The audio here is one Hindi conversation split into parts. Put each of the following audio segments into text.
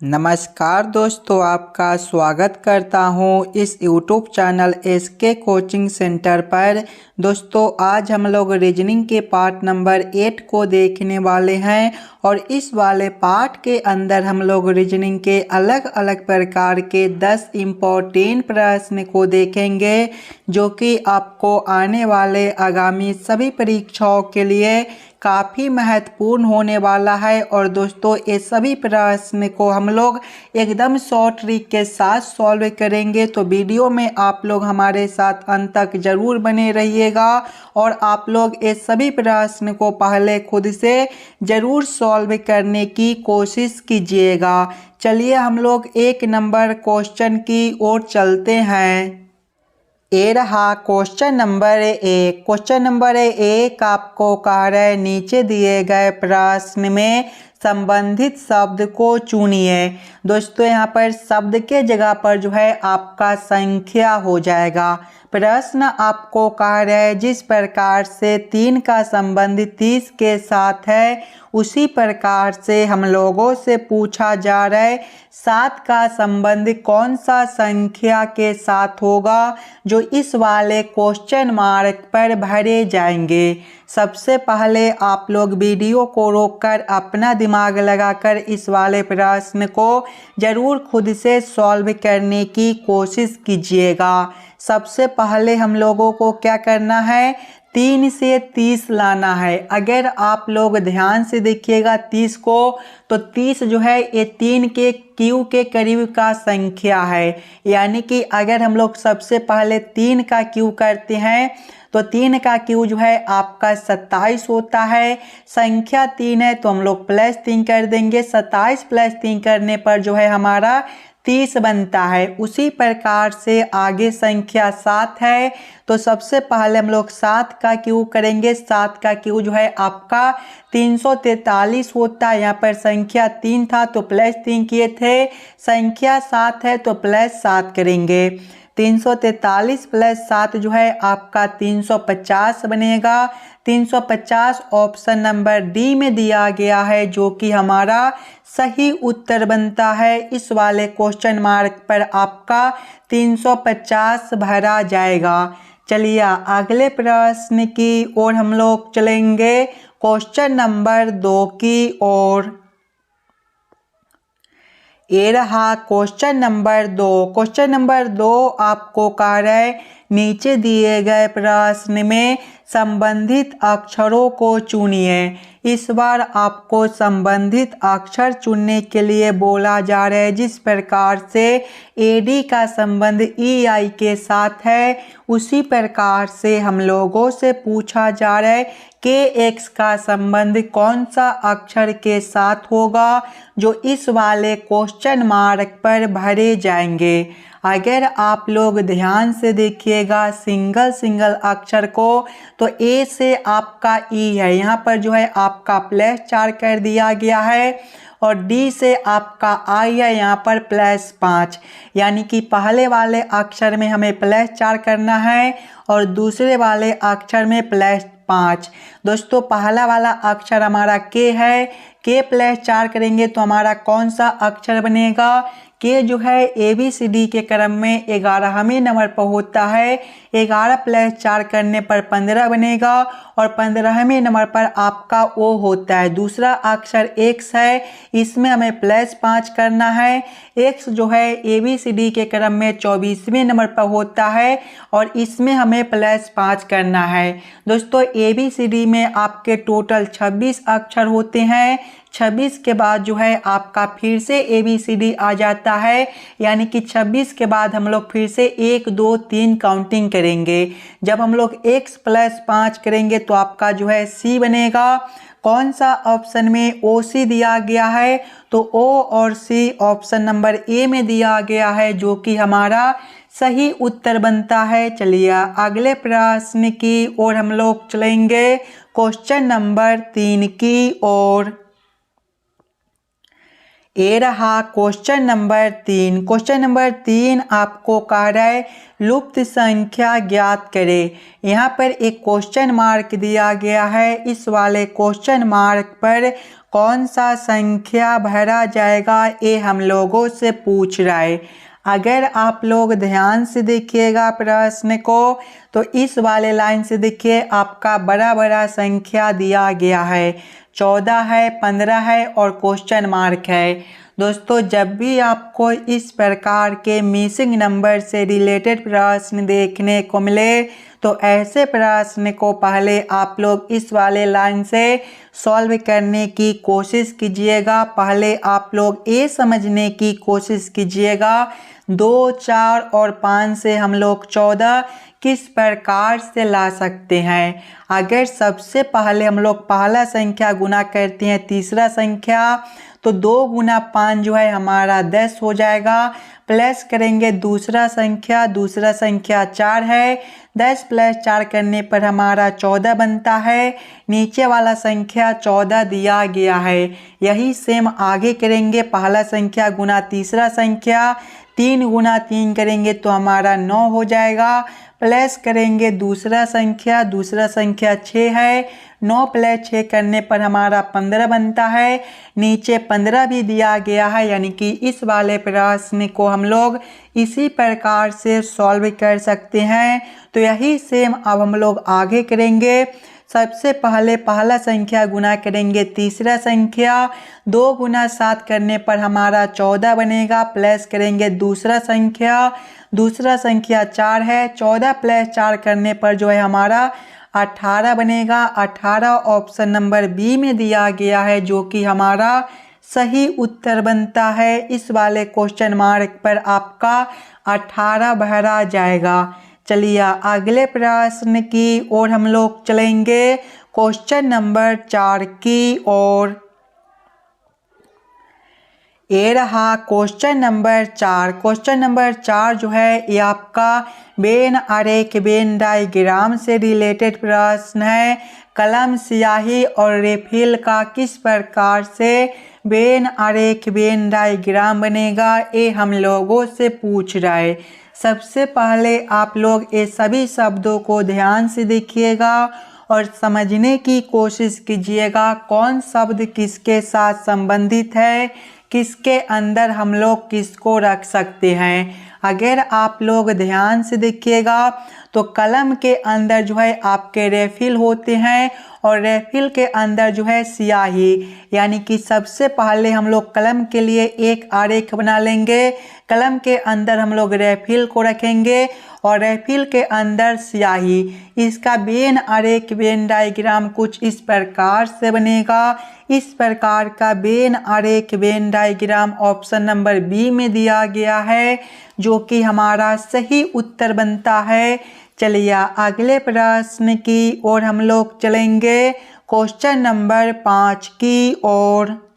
नमस्कार दोस्तों, आपका स्वागत करता हूं इस YouTube channel SK coaching centre पर। दोस्तों, आज हम लोग रीजनिंग के पार्ट नंबर 8 को देखने वाले हैं और इस वाले पार्ट के अंदर हम लोग रीजनिंग के अलग अलग प्रकार के 10 इम्पोर्टेंट प्रश्न को देखेंगे जो कि आपको आने वाले आगामी सभी परीक्षाओं के लिए काफ़ी महत्वपूर्ण होने वाला है। और दोस्तों, ये सभी प्रश्न को हम लोग एकदम शॉर्ट ट्रिक के साथ सॉल्व करेंगे, तो वीडियो में आप लोग हमारे साथ अंत तक जरूर बने रहिएगा और आप लोग ये सभी प्रश्न को पहले खुद से जरूर सॉल्व करने की कोशिश कीजिएगा। चलिए हम लोग 1 नंबर क्वेश्चन की ओर चलते हैं। ये रहा क्वेश्चन नंबर 1। क्वेश्चन नंबर 1 आपको कह रहा है नीचे दिए गए प्रश्न में संबंधित शब्द को चुनिए। दोस्तों, यहाँ पर शब्द के जगह पर जो है आपका संख्या हो जाएगा। प्रश्न आपको कह रहा है जिस प्रकार से 3 का संबंध 30 के साथ है, उसी प्रकार से हम लोगों से पूछा जा रहा है 7 का संबंध कौन सा संख्या के साथ होगा जो इस वाले क्वेश्चन मार्क पर भरे जाएंगे। सबसे पहले आप लोग वीडियो को रोककर अपना दिमाग लगाकर इस वाले प्रश्न को जरूर खुद से सॉल्व करने की कोशिश कीजिएगा। सबसे पहले हम लोगों को क्या करना है, 3 से 30 लाना है। अगर आप लोग ध्यान से देखिएगा 30 को, तो 30 जो है ये 3 के क्यू के करीब का संख्या है। यानी कि अगर हम लोग सबसे पहले 3 का क्यू करते हैं तो 3 का क्यू जो है आपका 27 होता है। संख्या 3 है तो हम लोग +3 कर देंगे। 27 + 3 करने पर जो है हमारा 30 बनता है। उसी प्रकार से आगे संख्या 7 है, तो सबसे पहले हम लोग 7 का क्यू करेंगे। 7 का क्यू जो है आपका 343 होता है। यहाँ पर संख्या 3 था तो +3 किए थे। संख्या 7 है तो +7 करेंगे। 343 + 7 जो है आपका 350 बनेगा। 350 ऑप्शन नंबर डी में दिया गया है, जो कि हमारा सही उत्तर बनता है। इस वाले क्वेश्चन मार्क पर आपका 350 भरा जाएगा। चलिए अगले प्रश्न की ओर हम लोग चलेंगे, क्वेश्चन नंबर 2 की ओर। ये रहा क्वेश्चन नंबर 2। क्वेश्चन नंबर 2 आपको कह रहा है नीचे दिए गए प्रश्न में संबंधित अक्षरों को चुनिए। इस बार आपको संबंधित अक्षर चुनने के लिए बोला जा रहा है। जिस प्रकार से एडी का संबंध EI के साथ है, उसी प्रकार से हम लोगों से पूछा जा रहा है KX का संबंध कौन सा अक्षर के साथ होगा जो इस वाले क्वेश्चन मार्क पर भरे जाएंगे। अगर आप लोग ध्यान से देखिएगा सिंगल सिंगल अक्षर को, तो A से आपका E है, यहाँ पर जो है आपका +4 कर दिया गया है। और D से आपका I है, यहाँ पर +5। यानी कि पहले वाले अक्षर में हमें +4 करना है और दूसरे वाले अक्षर में +5। दोस्तों, पहला वाला अक्षर हमारा K है। K +4 करेंगे तो हमारा कौन सा अक्षर बनेगा, K जो है ABCD के क्रम में 11वें नंबर पर होता है। 11 + 4 करने पर 15 बनेगा और 15वें नंबर पर आपका O होता है। दूसरा अक्षर X है, इसमें हमें +5 करना है। X जो है ABCD के क्रम में 24वें नंबर पर होता है और इसमें हमें +5 करना है। दोस्तों, ABCD में आपके टोटल 26 अक्षर होते हैं। 26 के बाद जो है आपका फिर से ABCD आ जाता है। यानी कि 26 के बाद हम लोग फिर से 1 2 3 काउंटिंग करेंगे। जब हम लोग X + 5 करेंगे तो आपका जो है C बनेगा। कौन सा ऑप्शन में OC दिया गया है, तो O और C ऑप्शन नंबर A में दिया गया है, जो कि हमारा सही उत्तर बनता है। चलिए अगले प्रश्न की ओर हम लोग चलेंगे, क्वेश्चन नंबर 3 की ओर। ये रहा क्वेश्चन नंबर 3। क्वेश्चन नंबर 3 आपको कह रहा है लुप्त संख्या ज्ञात करें। यहाँ पर एक क्वेश्चन मार्क दिया गया है। इस वाले क्वेश्चन मार्क पर कौन सा संख्या भरा जाएगा ये हम लोगों से पूछ रहा है। अगर आप लोग ध्यान से देखिएगा प्रश्न को तो इस वाले लाइन से देखिए आपका बड़ा बड़ा संख्या दिया गया है, 14 है, 15 है और क्वेश्चन मार्क है। दोस्तों जब भी आपको इस प्रकार के मिसिंग नंबर से रिलेटेड प्रश्न देखने को मिले तो ऐसे प्रश्न को पहले आप लोग इस वाले लाइन से सॉल्व करने की कोशिश कीजिएगा। पहले आप लोग ये समझने की कोशिश कीजिएगा 2, 4 और 5 से हम लोग 14 किस प्रकार से ला सकते हैं। अगर सबसे पहले हम लोग पहला संख्या गुना करते हैं तीसरा संख्या तो 2 गुना 5 जो है हमारा 10 हो जाएगा। प्लस करेंगे दूसरा संख्या 4 है, 10 प्लस 4 करने पर हमारा 14 बनता है। नीचे वाला संख्या 14 दिया गया है। यही सेम आगे करेंगे, पहला संख्या गुना तीसरा संख्या, 3 गुना 3 करेंगे तो हमारा 9 हो जाएगा। प्लस करेंगे दूसरा संख्या 6 है, 9 प्लस 6 करने पर हमारा 15 बनता है। नीचे 15 भी दिया गया है, यानी कि इस वाले प्रश्न को हम लोग इसी प्रकार से सॉल्व कर सकते हैं। तो यही सेम अब हम लोग आगे करेंगे। सबसे पहले पहला संख्या गुना करेंगे तीसरा संख्या, 2 गुना 7 करने पर हमारा 14 बनेगा। प्लस करेंगे दूसरा संख्या 4 है, 14 प्लस 4 करने पर जो है हमारा 18 बनेगा। 18 ऑप्शन नंबर बी में दिया गया है जो कि हमारा सही उत्तर बनता है। इस वाले क्वेश्चन मार्क पर आपका 18 भरा जाएगा। चलिए अगले प्रश्न की ओर हम लोग चलेंगे, क्वेश्चन नंबर 4 की ओर। ये रहा क्वेश्चन नंबर 4। क्वेश्चन नंबर 4 जो है ये आपका वेन आरेख वेन डायग्राम से रिलेटेड प्रश्न है। कलम, स्याही और रेफिल का किस प्रकार से वेन आरेख वेन डायग्राम बनेगा ये हम लोगों से पूछ रहा है। सबसे पहले आप लोग ये सभी शब्दों को ध्यान से देखिएगा और समझने की कोशिश कीजिएगा कौन शब्द किसके साथ संबंधित है, किसके अंदर हम लोग किसको रख सकते हैं। अगर आप लोग ध्यान से देखिएगा तो कलम के अंदर जो है आपके रेफिल होते हैं और रेफिल के अंदर जो है स्याही, यानी कि सबसे पहले हम लोग कलम के लिए एक आरेख बना लेंगे। कलम के अंदर हम लोग रेफिल को रखेंगे और रेफिल के अंदर स्याही। इसका वेन आरेख वेन डायग्राम कुछ इस प्रकार से बनेगा। इस प्रकार का वेन आरेख Venn diagram option number B में दिया गया है जो कि हमारा सही उत्तर बनता है। चलिए अगले प्रश्न की ओर हम लोग चलेंगे, क्वेश्चन नंबर 5 की ओर।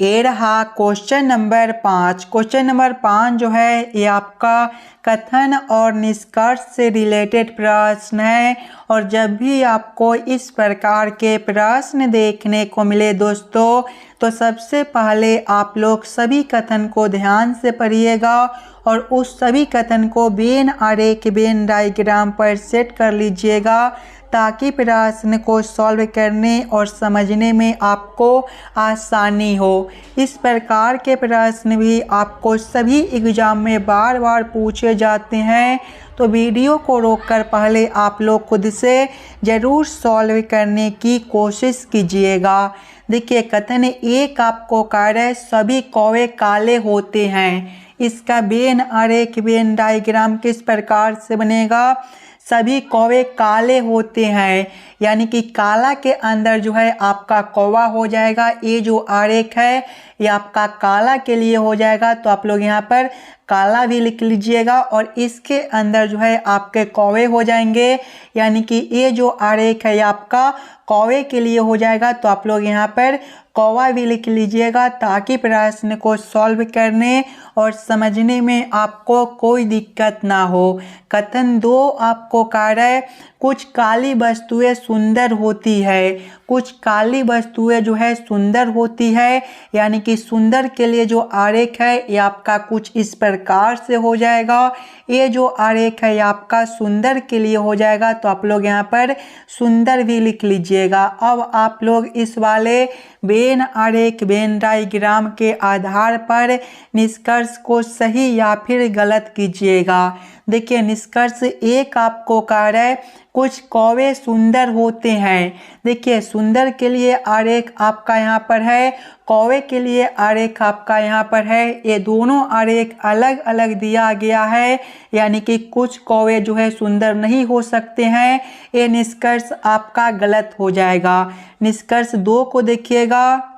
ये रहा क्वेश्चन नंबर 5। क्वेश्चन नंबर 5 जो है ये आपका कथन और निष्कर्ष से रिलेटेड प्रश्न है। और जब भी आपको इस प्रकार के प्रश्न देखने को मिले दोस्तों तो सबसे पहले आप लोग सभी कथन को ध्यान से पढ़िएगा और उस सभी कथन को वेन आरेख वेन डायग्राम पर सेट कर लीजिएगा ताकि प्रश्न को सॉल्व करने और समझने में आपको आसानी हो। इस प्रकार के प्रश्न भी आपको सभी एग्जाम में बार बार पूछे जाते हैं, तो वीडियो को रोककर पहले आप लोग खुद से ज़रूर सॉल्व करने की कोशिश कीजिएगा। देखिए कथन एक आपको कह रहा है सभी कौवे काले होते हैं। इसका वेन आरेख वेन डायग्राम किस प्रकार से बनेगा, सभी कौवे काले होते हैं, यानी कि काला के अंदर जो है आपका कौवा हो जाएगा। ये जो आरेख है ये आपका काला के लिए हो जाएगा, तो आप लोग यहाँ पर काला भी लिख लीजिएगा और इसके अंदर जो है आपके कौवे हो जाएंगे, यानी कि ये जो आरेख है ये आपका कौवे के लिए हो जाएगा, तो आप लोग यहाँ पर कौवा भी लिख लीजिएगा ताकि प्रश्न को सॉल्व करने और समझने में आपको कोई दिक्कत ना हो। कथन 2 आपको कार्य कुछ काली वस्तुएं सुंदर होती है। कुछ काली वस्तुएं जो है सुंदर होती है, यानी कि सुंदर के लिए जो आरेख है ये आपका कुछ इस प्रकार से हो जाएगा। ये जो आरेख है ये आपका सुंदर के लिए हो जाएगा, तो आप लोग यहाँ पर सुंदर भी लिख लीजिएगा। अब आप लोग इस वाले वेन आरेख वेन डायग्राम के आधार पर निष्कर्ष को सही या फिर गलत कीजिएगा। देखिए निष्कर्ष 1 आपको कार्य कुछ कौवे सुंदर होते हैं। देखिए सुंदर के लिए आरेख आपका यहाँ पर है, कौवे के लिए आरेख आपका यहाँ पर है। ये दोनों आरेख अलग अलग दिया गया है, यानी कि कुछ कौवे जो है सुंदर नहीं हो सकते हैं। ये निष्कर्ष आपका गलत हो जाएगा। निष्कर्ष 2 को देखिएगा,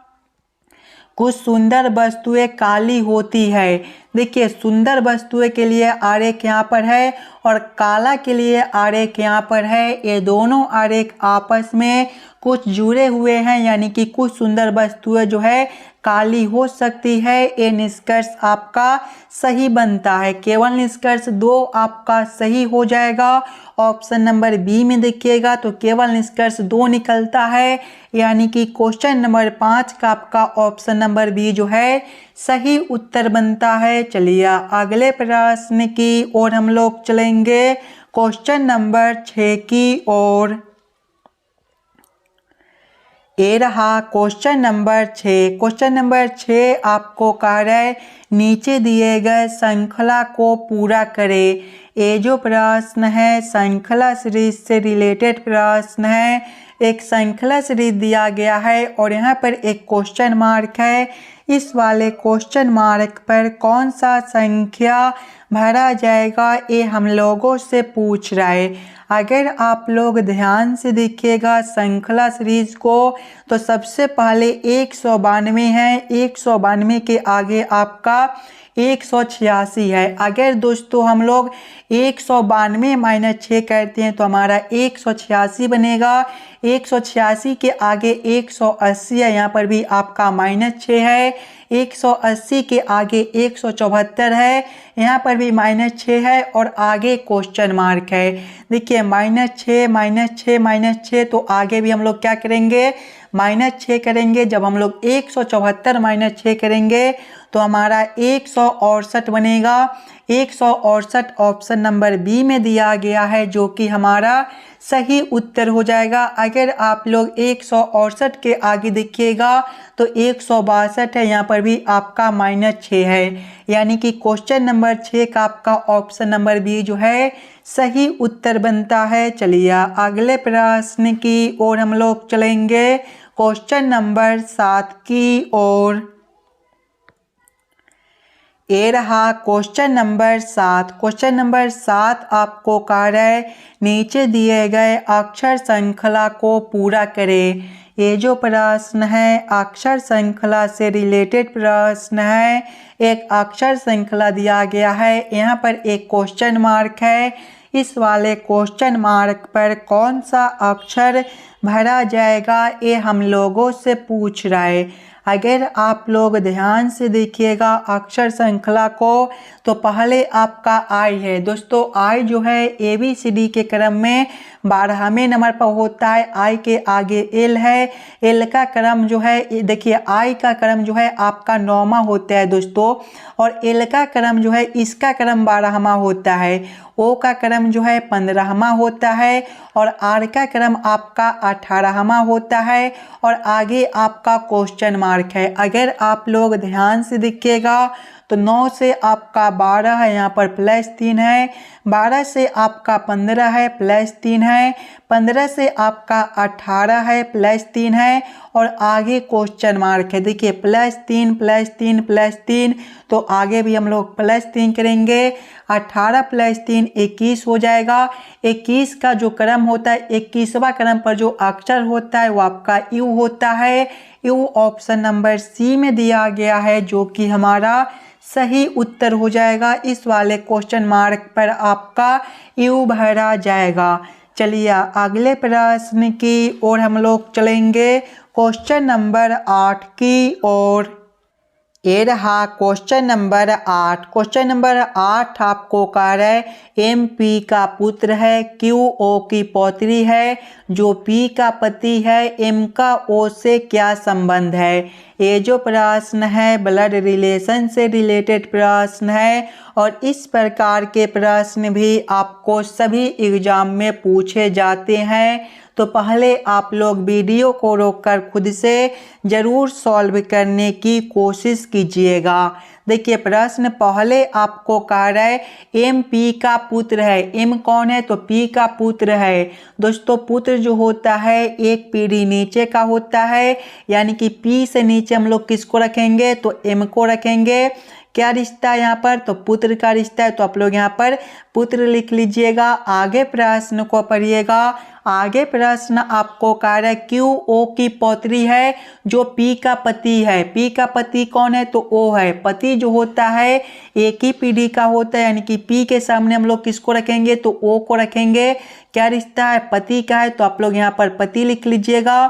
कुछ सुंदर वस्तुएं काली होती है। देखिए सुंदर वस्तुएं के लिए आरेख यहाँ पर है और काला के लिए आरेख यहाँ पर है। ये दोनों आरेख आपस में कुछ जुड़े हुए हैं, यानी कि कुछ सुंदर वस्तुएं जो है काली हो सकती है। ये निष्कर्ष आपका सही बनता है। केवल निष्कर्ष 2 आपका सही हो जाएगा। ऑप्शन नंबर बी में देखिएगा तो केवल निष्कर्ष 2 निकलता है, यानी कि क्वेश्चन नंबर 5 का आपका ऑप्शन नंबर बी जो है सही उत्तर बनता है। चलिए अगले प्रश्न की ओर हम लोग चलेंगे, क्वेश्चन नंबर 6 की ओर। ये रहा क्वेश्चन नंबर 6। क्वेश्चन नंबर 6 आपको कार्य नीचे दिए गए श्रृंखला को पूरा करें। ये जो प्रश्न है श्रृंखला सीरीज से रिलेटेड प्रश्न है। एक श्रृंखला सीरीज दिया गया है और यहाँ पर एक क्वेश्चन मार्क है। इस वाले क्वेश्चन मार्क पर कौन सा संख्या भरा जाएगा ये हम लोगों से पूछ रहा है। अगर आप लोग ध्यान से देखिएगा श्रृंखला सीरीज को तो सबसे पहले 192 है। 192 के आगे आपका 186 है। अगर दोस्तों हम लोग 192 - 6 करते हैं तो हमारा 186 बनेगा। 186 के आगे 180 है, यहाँ पर भी आपका -6 है। 180 के आगे 174 है, यहाँ पर भी -6 है और आगे क्वेश्चन मार्क है। देखिए -6 -6 तो आगे भी हम लोग क्या करेंगे -6 करेंगे। जब हम लोग 174 - 6 करेंगे तो हमारा 168 बनेगा। 168 ऑप्शन नंबर बी में दिया गया है, जो कि हमारा सही उत्तर हो जाएगा। अगर आप लोग 168 के आगे देखिएगा तो 162 है, यहाँ पर भी आपका -6 है, यानी कि क्वेश्चन नंबर 6 का आपका ऑप्शन नंबर बी जो है सही उत्तर बनता है। चलिए अगले प्रश्न की ओर हम लोग चलेंगे, क्वेश्चन नंबर 7 की ओर। ये रहा क्वेश्चन नंबर 7। क्वेश्चन नंबर 7 आपको कार्य नीचे दिए गए अक्षर श्रृंखला को पूरा करें। ये जो प्रश्न है अक्षर श्रृंखला से रिलेटेड प्रश्न है। एक अक्षर श्रृंखला दिया गया है, यहाँ पर एक क्वेश्चन मार्क है। इस वाले क्वेश्चन मार्क पर कौन सा अक्षर भरा जाएगा ये हम लोगों से पूछ रहा है। अगर आप लोग ध्यान से देखिएगा अक्षर श्रृंखला को तो पहले आपका आई है। दोस्तों आई जो है ABCD के क्रम में 12वें नंबर पर होता है। आई के आगे एल है। एल का क्रम जो है देखिए आई का क्रम जो है आपका 9वां होता है दोस्तों, और एल का क्रम जो है इसका क्रम 12वां होता है। ओ का क्रम जो है 15वां होता है और आर का क्रम आपका 18वां होता है और आगे आपका क्वेश्चन मार्क है। अगर आप लोग ध्यान से देखिएगा तो 9 से आपका 12 है, यहाँ पर +3 है। 12 से आपका 15 है, +3 है। 15 से आपका 18 है, +3 है और आगे क्वेश्चन मार्क है। देखिए +3 +3 +3, तो आगे भी हम लोग +3 करेंगे। 18 + 3 21 हो जाएगा। 21 का जो क्रम होता है 21वां क्रम पर जो अक्षर होता है वो आपका यू होता है। यू ऑप्शन नंबर सी में दिया गया है, जो कि हमारा सही उत्तर हो जाएगा। इस वाले क्वेश्चन मार्क पर आपका यू भरा जाएगा। चलिए अगले प्रश्न की ओर हम लोग चलेंगे, क्वेश्चन नंबर 8 की ओर। ये रहा क्वेश्चन नंबर 8। क्वेश्चन नंबर 8 आपको कह रहा है MP का पुत्र है, QO की पौत्री है, जो P का पति है, M का O से क्या संबंध है। ये जो प्रश्न है ब्लड रिलेशन से रिलेटेड प्रश्न है और इस प्रकार के प्रश्न भी आपको सभी एग्जाम में पूछे जाते हैं। तो पहले आप लोग वीडियो को रोककर खुद से ज़रूर सॉल्व करने की कोशिश कीजिएगा। देखिए प्रश्न पहले आपको कह रहा है MP का पुत्र है। M कौन है तो P का पुत्र है। दोस्तों पुत्र जो होता है एक पीढ़ी नीचे का होता है, यानी कि P से नीचे हम लोग किसको रखेंगे तो M को रखेंगे। क्या रिश्ता है यहाँ पर तो पुत्र का रिश्ता है, तो आप लोग यहाँ पर पुत्र लिख लीजिएगा। आगे प्रश्न को पढ़िएगा। आगे प्रश्न आपको कह रहा है QO की पौत्री है, जो P का पति है। P का पति कौन है तो O है। पति जो होता है एक ही पीढ़ी का होता है, यानी कि P के सामने हम लोग किसको रखेंगे तो O को रखेंगे। क्या रिश्ता है पति का है, तो आप लोग यहाँ पर पति लिख लीजिएगा।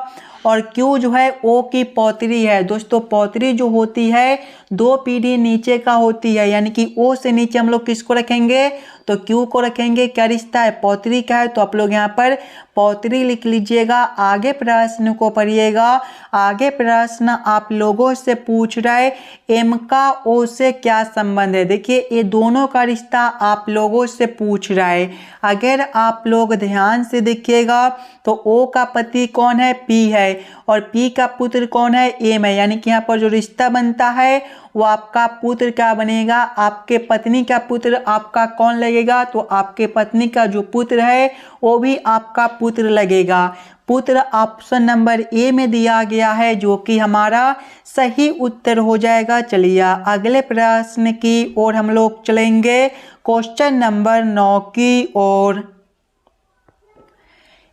और Q जो है O की पौत्री है। दोस्तों पौत्री जो होती है 2 पीढ़ी नीचे का होती है, यानी कि O से नीचे हम लोग किसको रखेंगे तो Q को रखेंगे। क्या रिश्ता है पौत्री का है, तो आप लोग यहाँ पर पौत्री लिख लीजिएगा। आगे प्रश्न को पढ़िएगा। आगे प्रश्न आप लोगों से पूछ रहा है M का O से क्या संबंध है। देखिए ये दोनों का रिश्ता आप लोगों से पूछ रहा है। अगर आप लोग ध्यान से देखिएगा तो O का पति कौन है P है और P का पुत्र कौन है M है, यानी कि यहाँ पर जो रिश्ता बनता है वो आपका पुत्र क्या बनेगा, आपके पत्नी का पुत्र आपका कौन लगेगा तो आपके पत्नी का जो पुत्र है वो भी आपका पुत्र लगेगा। पुत्र ऑप्शन नंबर A में दिया गया है, जो कि हमारा सही उत्तर हो जाएगा। चलिए अगले प्रश्न की ओर हम लोग चलेंगे, क्वेश्चन नंबर 9 की ओर।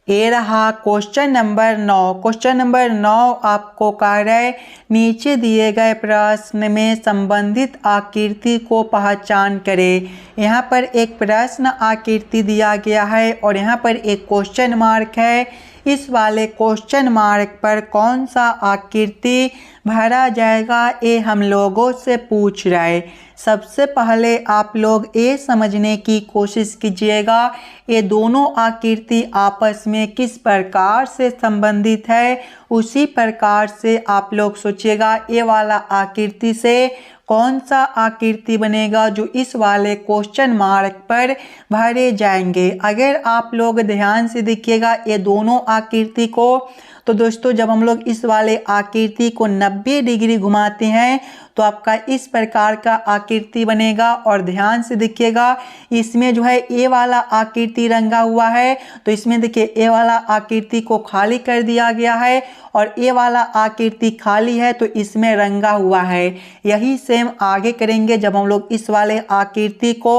ये रहा क्वेश्चन नंबर 9। क्वेश्चन नंबर 9 आपको कह रहा है नीचे दिए गए प्रश्न में संबंधित आकृति को पहचान करें। यहाँ पर एक प्रश्न आकृति दिया गया है और यहाँ पर एक क्वेश्चन मार्क है। इस वाले क्वेश्चन मार्क पर कौन सा आकृति भरा जाएगा ये हम लोगों से पूछ रहा है। सबसे पहले आप लोग ये समझने की कोशिश कीजिएगा ये दोनों आकृति आपस में किस प्रकार से संबंधित है। उसी प्रकार से आप लोग सोचिएगा ये वाला आकृति से कौन सा आकृति बनेगा जो इस वाले क्वेश्चन मार्क पर भरे जाएंगे। अगर आप लोग ध्यान से देखिएगा ये दोनों आकृति को, तो दोस्तों जब हम लोग इस वाले आकृति को 90 डिग्री घुमाते हैं तो आपका इस प्रकार का आकृति बनेगा। और ध्यान से देखिएगा इसमें जो है ए वाला आकृति रंगा हुआ है, तो इसमें देखिए ए वाला आकृति को खाली कर दिया गया है और ए वाला आकृति खाली है तो इसमें रंगा हुआ है। यही सेम आगे करेंगे। जब हम लोग इस वाले आकृति को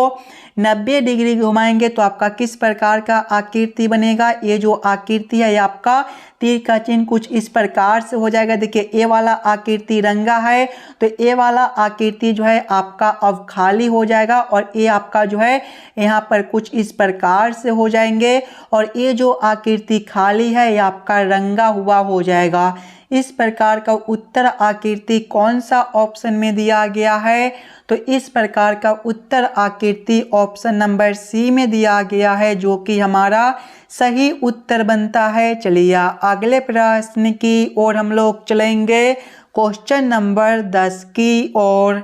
90 डिग्री घुमाएंगे तो आपका किस प्रकार का आकृति बनेगा। ये जो आकृति है ये आपका तीर का चिन्ह कुछ इस प्रकार से हो जाएगा। देखिए ए वाला आकृति रंगा है तो ए वाला आकृति जो है आपका अब खाली हो जाएगा और ये आपका जो है यहाँ पर कुछ इस प्रकार से हो जाएंगे और ये जो आकृति खाली है ये आपका रंगा हुआ हो जाएगा। इस प्रकार का उत्तर आकृति कौन सा ऑप्शन में दिया गया है, तो इस प्रकार का उत्तर आकृति ऑप्शन नंबर सी में दिया गया है, जो कि हमारा सही उत्तर बनता है। चलिए अगले प्रश्न की ओर हम लोग चलेंगे, क्वेश्चन नंबर 10 की ओर।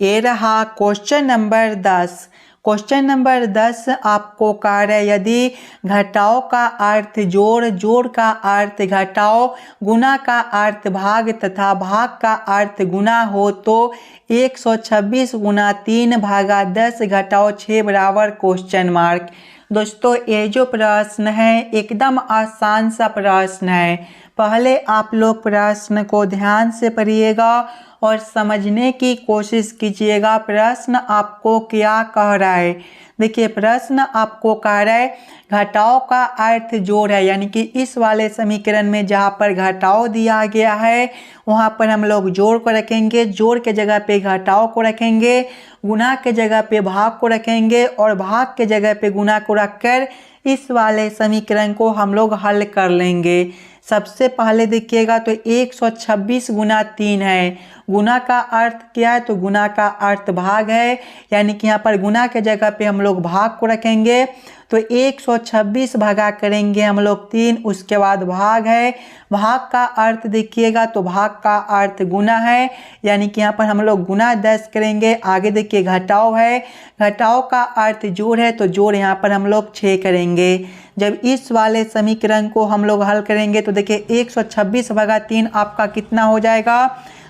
ये रहा क्वेश्चन नंबर 10। क्वेश्चन नंबर 10 आपको कह रहा है यदि घटाओ का अर्थ जोड़, जोड़ का अर्थ घटाओ, गुना का अर्थ भाग तथा भाग का अर्थ गुना हो तो 126 गुना 3 भागा 10 घटाओ 6 बराबर क्वेश्चन मार्क। दोस्तों ये जो प्रश्न है एकदम आसान सा प्रश्न है। पहले आप लोग प्रश्न को ध्यान से पढ़िएगा और समझने की कोशिश कीजिएगा प्रश्न आपको क्या कह रहा है। देखिए प्रश्न आपको कह रहा है घटाव का अर्थ जोड़ है, यानी कि इस वाले समीकरण में जहाँ पर घटाव दिया गया है वहाँ पर हम लोग जोड़ को रखेंगे, जोड़ के जगह पे घटाव को रखेंगे, गुना के जगह पे भाग को रखेंगे और भाग के जगह पे गुना को रखकर इस वाले समीकरण को हम लोग हल कर लेंगे। सबसे पहले देखिएगा तो 126 गुना 3 है। गुना का अर्थ क्या है, तो गुना का अर्थ भाग है, यानी कि यहाँ पर गुना के जगह पे हम लोग भाग को रखेंगे। तो 126 भागा करेंगे हम लोग 3, उसके बाद भाग है। भाग का अर्थ देखिएगा तो भाग का अर्थ गुना है, यानी कि यहाँ पर हम लोग गुना 10 करेंगे। आगे देखिए घटाव है, घटाव का अर्थ जोड़ है, तो जोड़ यहाँ पर हम लोग 6 करेंगे। जब इस वाले समीकरण को हम लोग हल करेंगे तो देखिए 126 भागा 3 आपका कितना हो जाएगा,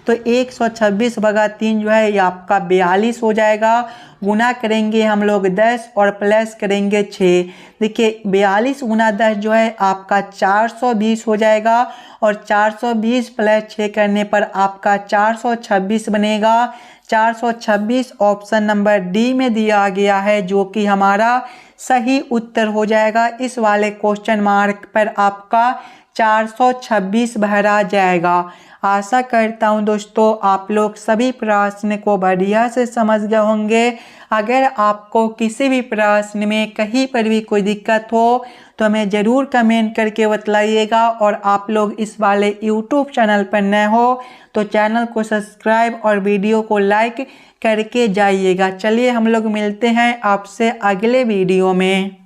तो 126 भागा 3 जो है ये आपका 42 हो जाएगा। गुना करेंगे हम लोग 10 और प्लस करेंगे 6। देखिए 42 गुना 10 जो है आपका 420 हो जाएगा और 420 प्लस 6 करने पर आपका 426 बनेगा। 426 ऑप्शन नंबर डी में दिया गया है, जो कि हमारा सही उत्तर हो जाएगा। इस वाले क्वेश्चन मार्क पर आपका 426 भरा जाएगा। आशा करता हूं दोस्तों आप लोग सभी प्रश्न को बढ़िया से समझ गए होंगे। अगर आपको किसी भी प्रश्न में कहीं पर भी कोई दिक्कत हो तो हमें ज़रूर कमेंट करके बतलाइएगा। और आप लोग इस वाले यूट्यूब चैनल पर नए हो तो चैनल को सब्सक्राइब और वीडियो को लाइक करके जाइएगा। चलिए हम लोग मिलते हैं आपसे अगले वीडियो में।